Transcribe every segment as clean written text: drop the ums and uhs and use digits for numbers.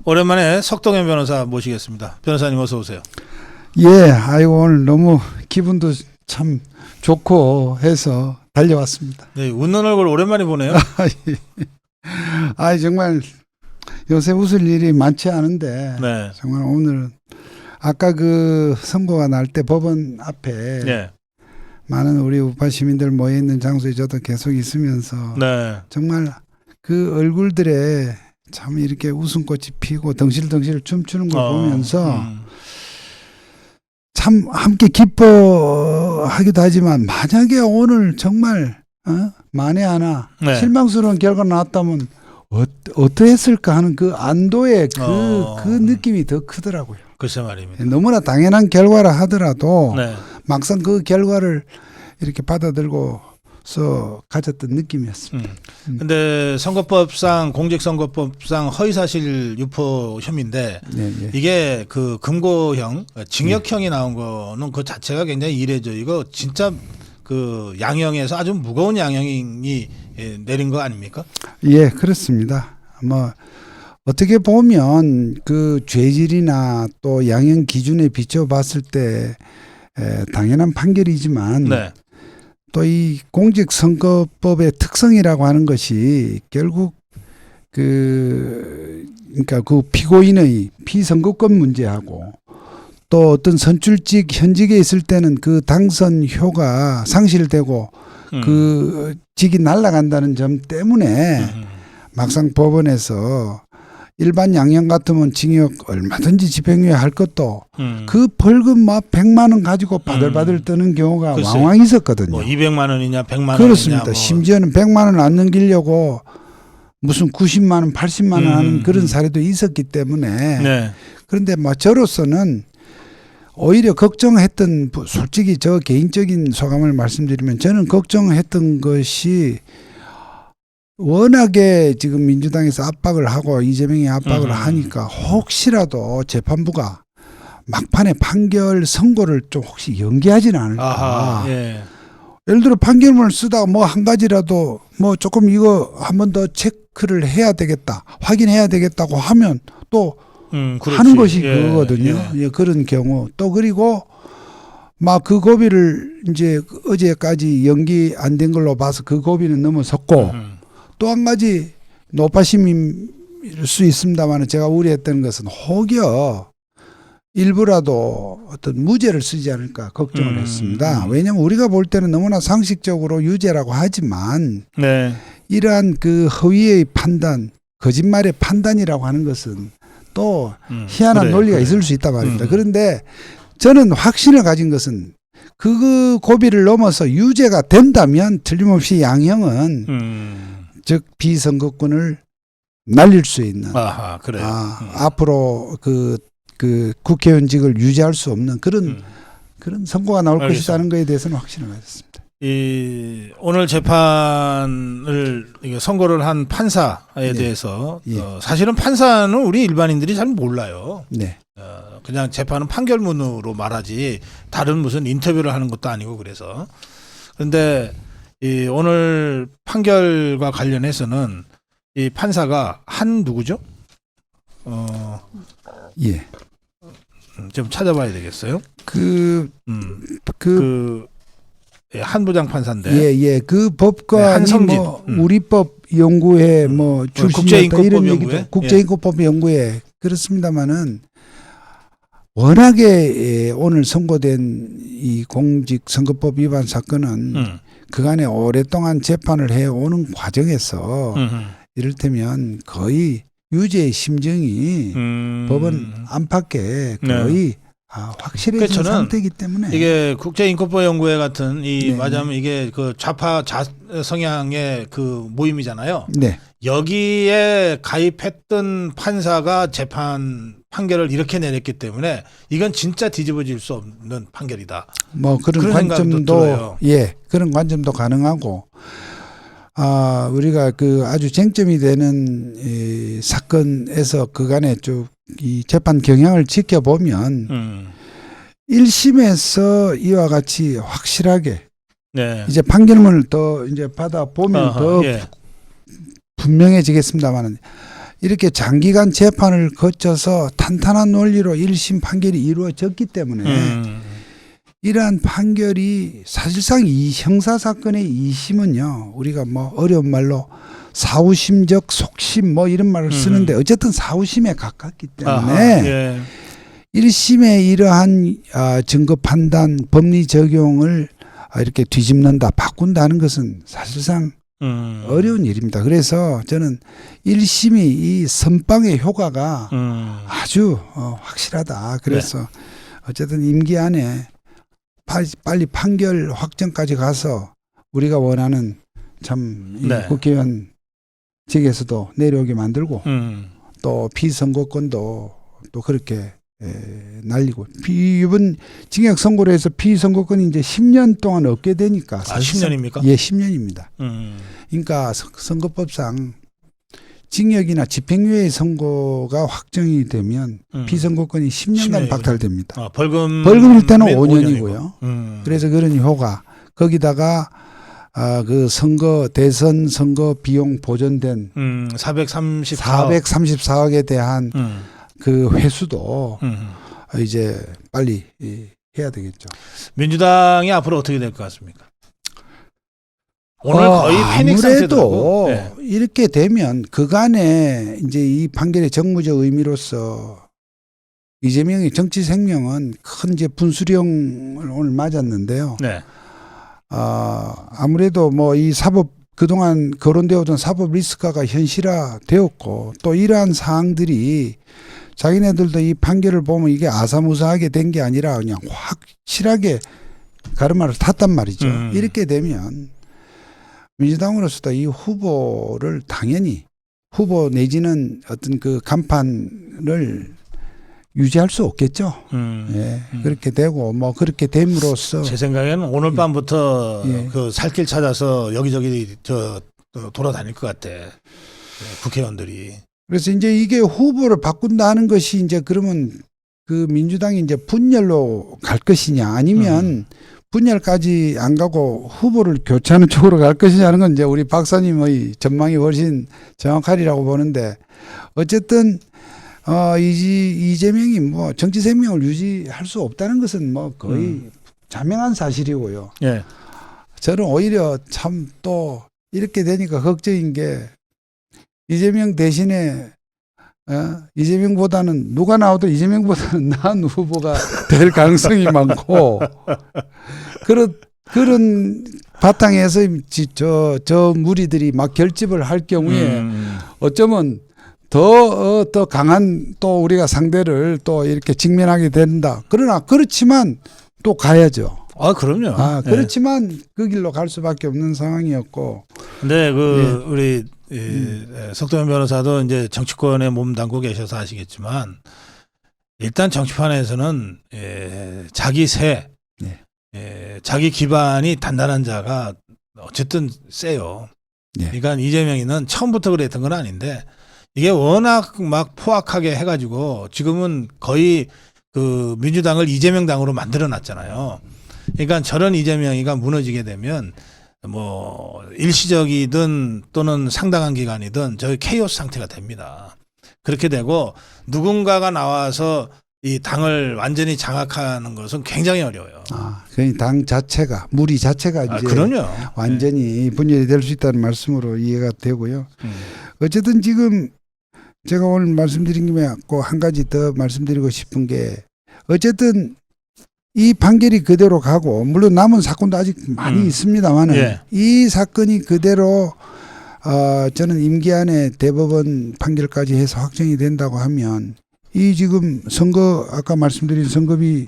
오랜만에 석동현 변호사 모시겠습니다. 변호사님 어서 오세요. 예, 아이고 오늘 너무 기분도 참 좋고 해서 달려왔습니다. 네, 웃는 얼굴 오랜만에 보네요. 아, 정말 요새 웃을 일이 많지 않은데 네. 정말 오늘은 아까 그 선고가 날 때 법원 앞에 네. 많은 우리 우파 시민들 모여 있는 장소에 저도 계속 있으면서 네. 정말 그 얼굴들에 참 이렇게 웃음꽃이 피고 덩실덩실 춤추는 걸 보면서 참 함께 기뻐하기도 하지만 만약에 오늘 정말 만에 하나 네. 실망스러운 결과가 나왔다면 어떠했을까 하는 그 안도의 그 느낌이 더 크더라고요. 글쎄 말입니다. 너무나 당연한 결과라 하더라도 네. 막상 그 결과를 이렇게 받아들고서 가졌던 느낌이었습니다. 근데 선거법상 공직선거법상 허위사실 유포 혐의인데 네, 네. 이게 그 금고형 징역형이 나온 거는 그 자체가 굉장히 이례죠. 이거 진짜 그 양형에서 아주 무거운 양형이 내린 거 아닙니까? 예, 그렇습니다. 뭐 어떻게 보면 그 죄질이나 또 양형 기준에 비춰봤을 때 당연한 판결이지만 네. 또 이 공직선거법의 특성이라고 하는 것이 결국 그러니까 그 피고인의 피선거권 문제하고 또 어떤 선출직 현직에 있을 때는 그 당선효가 상실되고 그 직이 날아간다는 점 때문에 막상 법원에서 일반 양형 같으면 징역 얼마든지 집행유예 할 것도 그 벌금 막 100만 원 가지고 바들바들 떠는 경우가 글쎄, 왕왕 있었거든요. 뭐 200만 원이냐 100만 그렇습니다. 원이냐 뭐. 심지어는 100만 원 안 넘기려고 무슨 90만 원, 80만 원 하는 그런 사례도 있었기 때문에 네. 그런데 뭐 저로서는 오히려 걱정했던, 솔직히 저 개인적인 소감을 말씀드리면 저는 걱정했던 것이 워낙에 지금 민주당에서 압박을 하고 이재명이 압박을 하니까 혹시라도 재판부가 막판에 판결 선고를 좀 혹시 연기하지는 않을까. 아하, 예. 예를 들어 판결문을 쓰다가 뭐 한 가지라도 뭐 조금 이거 한 번 더 체크를 해야 되겠다, 확인해야 되겠다고 하면 또 하는 것이 그거거든요. 예, 그런 경우 또 그리고 막 그 고비를 이제 어제까지 연기 안 된 걸로 봐서 그 고비는 넘어섰고 또 한 가지 노파심일 수 있습니다만 제가 우려했던 것은 혹여 일부라도 어떤 무죄를 쓰지 않을까 걱정을 했습니다. 왜냐하면 우리가 볼 때는 너무나 상식적으로 유죄라고 하지만 네. 이러한 그 허위의 판단, 거짓말의 판단이라고 하는 것은 또 희한한 논리가 있을 수 있단 말입니다. 그런데 저는 확신을 가진 것은 그 고비를 넘어서 유죄가 된다면 틀림없이 양형은 즉 비선거권을 날릴 수 있는 아하, 그래요. 앞으로 그 국회의원직을 유지할 수 없는 그런 선고가 나올 것이라는 것에 대해서는 확신을 가졌습니다. 오늘 재판을 선고를 한 판사에 대해서 사실은 판사는 우리 일반인들이 잘 몰라요. 네. 그냥 재판은 판결문으로 말하지 다른 무슨 인터뷰를 하는 것도 아니고 그래서. 그런데 오늘 판결과 관련해서는 이 판사가 한 누구죠? 예. 좀 찾아봐야 되겠어요. 한부장 판사인데. 예. 그 법관이 한성진. 뭐 우리법 연구회 뭐 출신이었다 이런 얘기도 국제인권법 연구회 그렇습니다만은 워낙에 오늘 선고된 이 공직선거법 위반 사건은 그간에 오랫동안 재판을 해오는 과정에서 이를테면 거의 유죄의 심정이 법원 안팎에 거의 확실해진 상태이기 때문에 이게 국제인권법 연구회 같은 맞으면 이게 그 좌파 성향의 그 모임이잖아요. 네. 여기에 가입했던 판사가 재판 판결을 이렇게 내렸기 때문에 이건 진짜 뒤집어질 수 없는 판결이다. 뭐 그런 관점도 그런 관점도 가능하고 우리가 그 아주 쟁점이 되는 이 사건에서 그간에 쭉 이 재판 경향을 지켜보면 1심에서 이와 같이 확실하게 이제 판결문을 더 이제 받아 보면 더 분명해지겠습니다만은 이렇게 장기간 재판을 거쳐서 탄탄한 논리로 1심 판결이 이루어졌기 때문에 이러한 판결이 사실상 이 형사사건의 2심은요, 우리가 뭐 어려운 말로 사후심적 속심 뭐 이런 말을 쓰는데 어쨌든 사후심에 가깝기 때문에 아하, 예. 1심의 이러한 증거 판단, 법리 적용을 이렇게 뒤집는다, 바꾼다는 것은 사실상 어려운 일입니다. 그래서 저는 1심이 이 선빵의 효과가 아주 확실하다. 그래서 어쨌든 임기 안에 빨리 판결 확정까지 가서 우리가 원하는 참 이 네. 국회의원직에서도 내려오게 만들고 또 피선거권도 또 그렇게 날리고 이번 징역 선고로 해서 피선거권이 이제 10년 동안 얻게 되니까 아, 10년입니까? 예, 10년입니다. 그러니까 선거법상 징역이나 집행유예 선고가 확정이 되면 피선거권이 10년간 10년이군요. 박탈됩니다. 벌금일 때는 5년이고요. 음. 그래서 그런 효과 거기다가 그 선거 대선 선거 비용 보전된 434억에 대한 그 회수도 이제 빨리 해야 되겠죠. 민주당이 앞으로 어떻게 될 것 같습니까? 오늘 거의 패닉 상태더라고. 아무래도 네. 이렇게 되면 그간에 이제 이 판결의 정무적 의미로서 이재명의 정치 생명은 큰 이제 분수령을 오늘 맞았는데요. 네. 아무래도 뭐 이 사법 그동안 거론되어 오던 사법 리스크가 현실화되었고 또 이러한 사항들이 자기네들도 이 판결을 보면 이게 아사무사하게 된 게 아니라 그냥 확실하게 가르마를 탔단 말이죠. 이렇게 되면 민주당으로서도 이 후보를 당연히 후보 내지는 어떤 그 간판을 유지할 수 없겠죠. 예, 그렇게 되고 뭐 그렇게 됨으로써 제 생각에는 오늘 밤부터 예. 그 살길 찾아서 여기저기 돌아다닐 것 같아. 국회의원들이. 그래서 이제 이게 후보를 바꾼다 하는 것이 이제 그러면 그 민주당이 이제 분열로 갈 것이냐 아니면 분열까지 안 가고 후보를 교체하는 쪽으로 갈 것이냐 하는 건 이제 우리 박사님의 전망이 훨씬 정확하리라고 보는데 어쨌든 이재명이 뭐 정치 생명을 유지할 수 없다는 것은 뭐 거의 자명한 사실이고요. 예. 저는 오히려 참 또 이렇게 되니까 걱정인 게 이재명 대신에 이재명보다는 누가 나와도 이재명보다는 나은 후보가 될 가능성이 많고 그런 바탕에서 저 무리들이 막 결집을 할 경우에 어쩌면 더 강한 또 우리가 상대를 또 이렇게 직면하게 된다. 그러나 그렇지만 또 가야죠. 아, 그럼요. 그렇지만 그 길로 갈 수밖에 없는 상황이었고. 근데 우리 석도현 변호사도 이제 정치권에 몸담고 계셔서 아시겠지만 일단 정치판에서는 자기 자기 기반이 단단한 자가 어쨌든 세요. 그러니까 이재명이는 처음부터 그랬던 건 아닌데 이게 워낙 막 포악하게 해가지고 지금은 거의 그 민주당을 이재명 당으로 만들어 놨잖아요. 그러니까 저런 이재명이가 무너지게 되면 뭐 일시적이든 또는 상당한 기간이든 저희 케이오스 상태가 됩니다. 그렇게 되고 누군가가 나와서 이 당을 완전히 장악하는 것은 굉장히 어려워요. 그러니 당 자체가 무리 자체가 이제 그럼요. 완전히 분열이 될 수 있다는 말씀으로 이해가 되고요. 어쨌든 지금 제가 오늘 말씀드린 김에 꼭 한 가지 더 말씀드리고 싶은 게 어쨌든 이 판결이 그대로 가고 물론 남은 사건도 아직 많이 있습니다만은 이 사건이 그대로 저는 임기 안에 대법원 판결까지 해서 확정이 된다고 하면 이 지금 선거 아까 말씀드린 선거비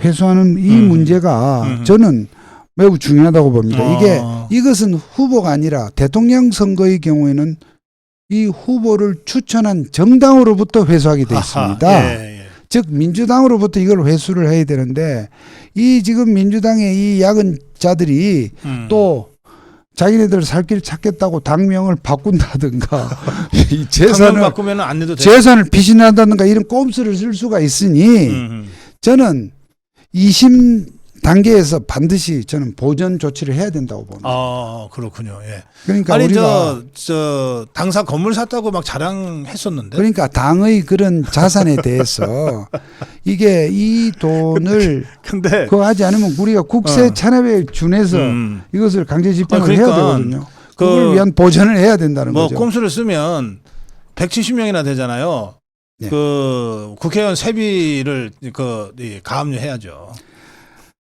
회수하는 이 문제가 저는 매우 중요하다고 봅니다. 이것은 후보가 아니라 대통령 선거의 경우에는 이 후보를 추천한 정당으로부터 회수하게 되어 있습니다. 즉 민주당으로부터 이걸 회수를 해야 되는데 이 지금 민주당의 이 야근자들이 또 자기네들 살 길 찾겠다고 당명을 바꾼다든가 이 재산을 바꾸면 안 해도 재산을 피신한다든가 이런 꼼수를 쓸 수가 있으니 저는 2심 단계에서 반드시 저는 보전 조치를 해야 된다고 봅니다. 아, 그렇군요. 예. 그러니까 아니 우리가 저 당사 건물 샀다고 막 자랑했었는데. 그러니까 당의 그런 자산에 대해서 이게 이 돈을 근데 그거 하지 않으면 우리가 국세 찬압에 준해서 이것을 강제 집행을 그러니까 해야 되거든요. 그 그걸 위한 보전을 해야 된다는 뭐 거죠. 꼼수를 쓰면 170명이나 되잖아요. 네. 그 국회의원 세비를 가압류해야죠.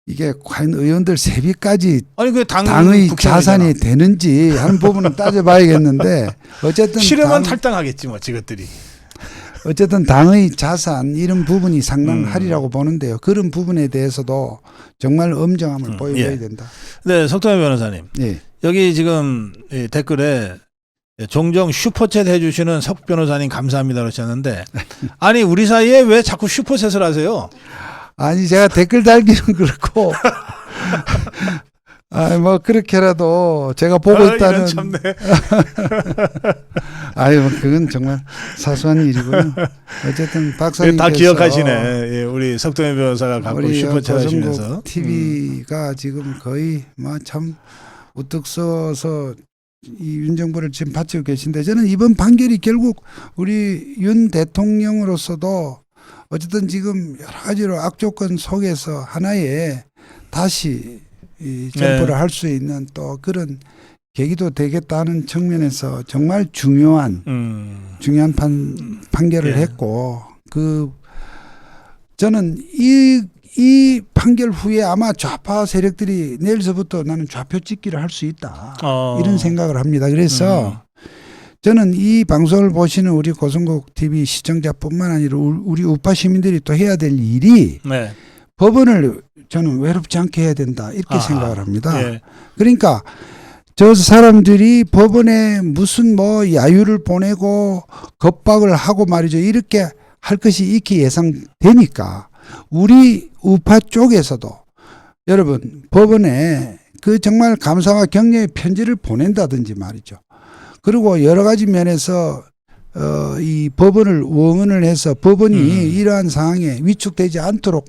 이게 과연 의원들 세비까지 아니 그 당의 자산이 되는지 하는 부분은 따져봐야겠는데 어쨌든 실험은 탈당하겠지 뭐 저것들이. 어쨌든 당의 자산 이런 부분이 상당하리라고 보는데요. 그런 부분에 대해서도 정말 엄정함을 보여줘야 예. 된다. 네, 석동현 변호사님. 예. 여기 지금 이 댓글에 종종 슈퍼챗 해주시는 석 변호사님 감사합니다 그러셨는데 아니 우리 사이에 왜 자꾸 슈퍼챗을 하세요? 아니 제가 댓글 달기는 그렇고 뭐 그렇게라도 제가 보고 있다는 이런 참네. 뭐 그건 정말 사소한 일이고요. 어쨌든 박사님께서 다 기억하시네. 예, 우리 석동현 변호사가 갖고 우리 슈퍼챗 하시면서 TV가 지금 거의 뭐 참 우뚝 서서 이 윤 정부를 지금 바치고 계신데 저는 이번 판결이 결국 우리 윤 대통령으로서도 어쨌든 지금 여러 가지로 악조건 속에서 하나의 다시 이 점포를 할 수 있는 또 그런 계기도 되겠다는 측면에서 정말 중요한 판결을 했고 저는 이 판결 후에 아마 좌파 세력들이 내일서부터 나는 좌표 찍기를 할 수 있다 이런 생각을 합니다. 그래서 저는 이 방송을 보시는 우리 고성국 TV 시청자뿐만 아니라 우리 우파 시민들이 또 해야 될 일이 법원을 저는 외롭지 않게 해야 된다 이렇게 생각을 합니다. 예. 그러니까 저 사람들이 법원에 무슨 뭐 야유를 보내고 겁박을 하고 말이죠. 이렇게 할 것이 익히 예상되니까 우리 우파 쪽에서도 여러분 법원에 그 정말 감사와 격려의 편지를 보낸다든지 말이죠. 그리고 여러 가지 면에서 이 법원을 원언을 해서 법원이 이러한 상황에 위축되지 않도록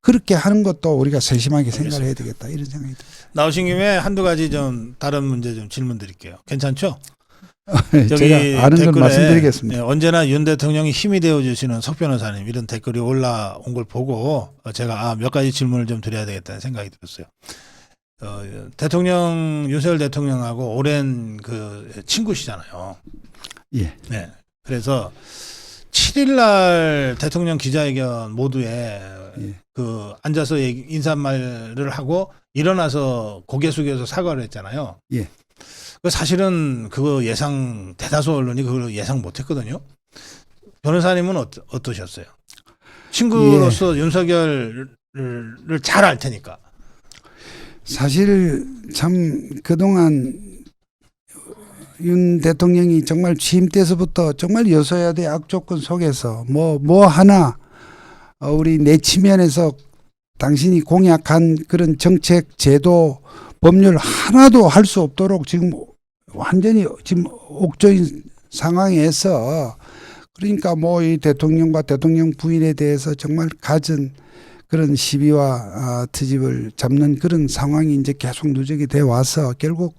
그렇게 하는 것도 우리가 세심하게 생각을 해야 되겠다 이런 생각이 듭니다. 나오신 김에 한두 가지 좀 다른 문제 좀 질문 드릴게요. 괜찮죠? 제가 아는 건 말씀드리겠습니다. 언제나 윤 대통령이 힘이 되어주시는 석 변호사님 이런 댓글이 올라온 걸 보고 제가 몇 가지 질문을 좀 드려야 되겠다는 생각이 들었어요. 윤석열 대통령하고 오랜 그 친구시잖아요. 예. 네. 그래서 7일날 대통령 기자회견 모두에 그 앉아서 인사말을 하고 일어나서 고개 숙여서 사과를 했잖아요. 예. 사실은 그거 대다수 언론이 그걸 예상 못했거든요. 변호사님은 어떠셨어요? 친구로서 윤석열을 잘 알 테니까. 사실 참 그동안 윤 대통령이 정말 취임 때서부터 정말 여소야대 악조건 속에서 뭐 하나 우리 내치면에서 당신이 공약한 그런 정책, 제도, 법률 하나도 할 수 없도록 지금 완전히 지금 옥조인 상황에서 그러니까 뭐 이 대통령과 대통령 부인에 대해서 정말 갖은 그런 시비와 트집을 잡는 그런 상황이 이제 계속 누적이 돼 와서 결국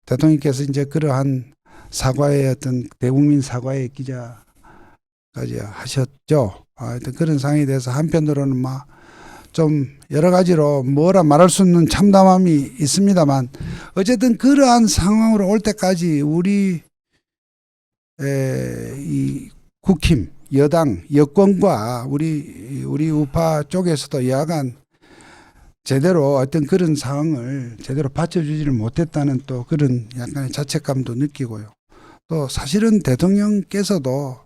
대통령께서 이제 그러한 사과의 어떤 대국민 사과의 기자까지 하셨죠. 하여튼 그런 상황에 대해서 한편으로는 막 좀 여러 가지로 뭐라 말할 수 없는 참담함이 있습니다만 어쨌든 그러한 상황으로 올 때까지 우리 이 국힘 여당 여권과 우리 우파 쪽에서도 여하간 제대로 어떤 그런 상황을 제대로 받쳐주지를 못했다는 또 그런 약간의 자책감도 느끼고요. 또 사실은 대통령께서도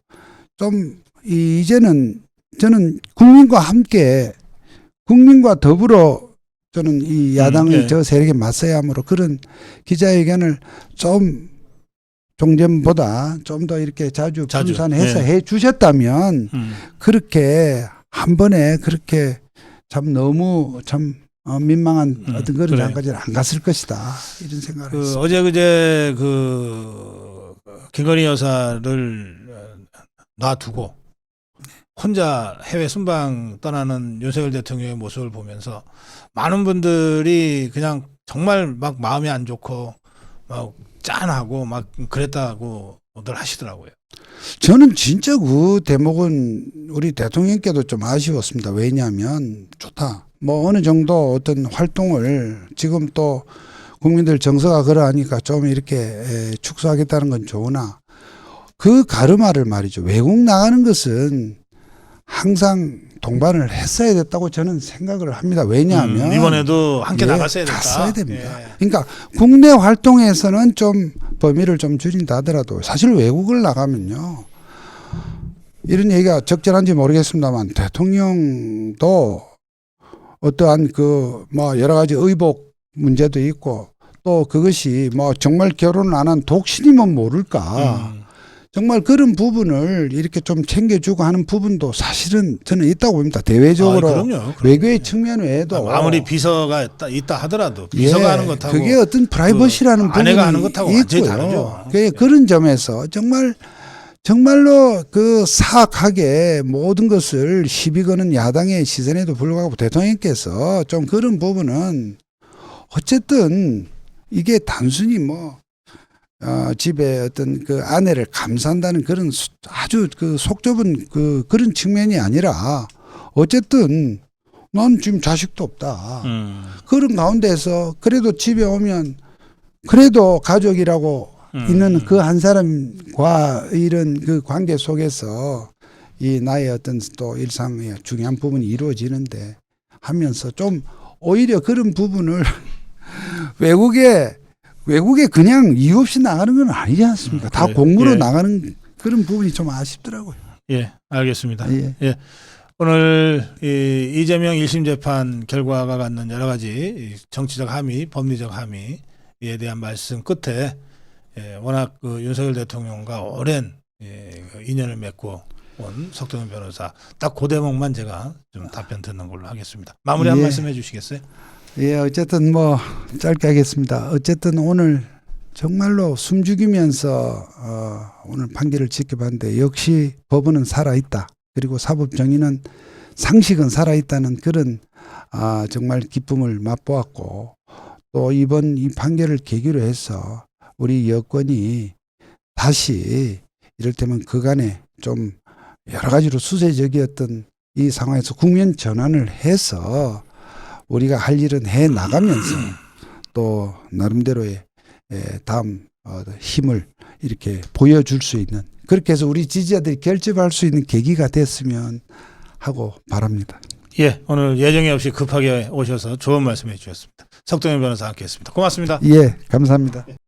좀 이제는 저는 국민과 함께 국민과 더불어 저는 이 야당의 저 세력에 맞서야 하므로 그런 기자회견을 좀 종전보다 좀 더 이렇게 자주 분산해서 해 주셨다면 그렇게 한 번에 그렇게 참 너무 참 민망한 어떤 그런 장까지는 안 갔을 것이다 이런 생각을 했습니다. 어제 그제 그 김건희 여사를 놔두고 혼자 해외 순방 떠나는 윤석열 대통령의 모습을 보면서 많은 분들이 그냥 정말 막 마음이 안 좋고 막 짠하고 막 그랬다고들 하시더라고요. 저는 진짜 그 대목은 우리 대통령께도 좀 아쉬웠습니다. 왜냐하면 좋다. 뭐 어느 정도 어떤 활동을 지금 또 국민들 정서가 그러하니까 좀 이렇게 축소하겠다는 건 좋으나 그 가르마를 말이죠. 외국 나가는 것은 항상 동반을 했어야 됐다고 저는 생각을 합니다. 왜냐하면 이번에도 함께 나갔어야 됐다. 갔어야 됩니다. 예. 그러니까 국내 활동에서는 좀 범위를 좀 줄인다 하더라도 사실 외국을 나가면요. 이런 얘기가 적절한지 모르겠습니다만 대통령도 어떠한 그 뭐 여러 가지 의복 문제도 있고 또 그것이 뭐 정말 결혼을 안 한 독신이면 모를까. 정말 그런 부분을 이렇게 좀 챙겨주고 하는 부분도 사실은 저는 있다고 봅니다. 대외적으로 그럼요. 외교의 측면 외에도 아무리 비서가 있다 하더라도 비서가 하는 것하고 그게 어떤 프라이버시라는 부분이 아내가 하는 것하고 완전히 있고요. 다르죠. 그런 점에서 정말로 그 사악하게 모든 것을 시비 거는 야당의 시선에도 불구하고 대통령께서 좀 그런 부분은 어쨌든 이게 단순히 뭐 집에 어떤 그 아내를 감싼다는 그런 아주 그 속 좁은 그런 측면이 아니라 어쨌든 난 지금 자식도 없다. 그런 가운데서 그래도 집에 오면 그래도 가족이라고 있는 그 한 사람과 이런 그 관계 속에서 이 나의 어떤 또 일상의 중요한 부분이 이루어지는데 하면서 좀 오히려 그런 부분을 외국에 그냥 이유 없이 나가는 건 아니지 않습니까? 다 그래요. 공부로 예. 나가는 그런 부분이 좀 아쉽더라고요. 예, 알겠습니다. 예. 오늘 이재명 1심 재판 결과가 갖는 여러 가지 정치적 함의, 법리적 함의에 대한 말씀 끝에 워낙 그 윤석열 대통령과 오랜 인연을 맺고 온 석동현 변호사 딱 그 대목만 제가 좀 답변 듣는 걸로 하겠습니다. 마무리 한 말씀 해주시겠어요? 예, 어쨌든 뭐 짧게 하겠습니다. 어쨌든 오늘 정말로 숨죽이면서 오늘 판결을 지켜봤는데 역시 법원은 살아있다. 그리고 사법정의는 상식은 살아있다는 그런 정말 기쁨을 맛보았고 또 이번 이 판결을 계기로 해서 우리 여권이 다시 이를테면 그간에 좀 여러 가지로 수세적이었던 이 상황에서 국면 전환을 해서 우리가 할 일은 해 나가면서 또 나름대로의 다음 힘을 이렇게 보여줄 수 있는 그렇게 해서 우리 지지자들이 결집할 수 있는 계기가 됐으면 하고 바랍니다. 예, 오늘 예정이 없이 급하게 오셔서 좋은 말씀 해주셨습니다. 석동현 변호사 함께했습니다. 고맙습니다. 예, 감사합니다.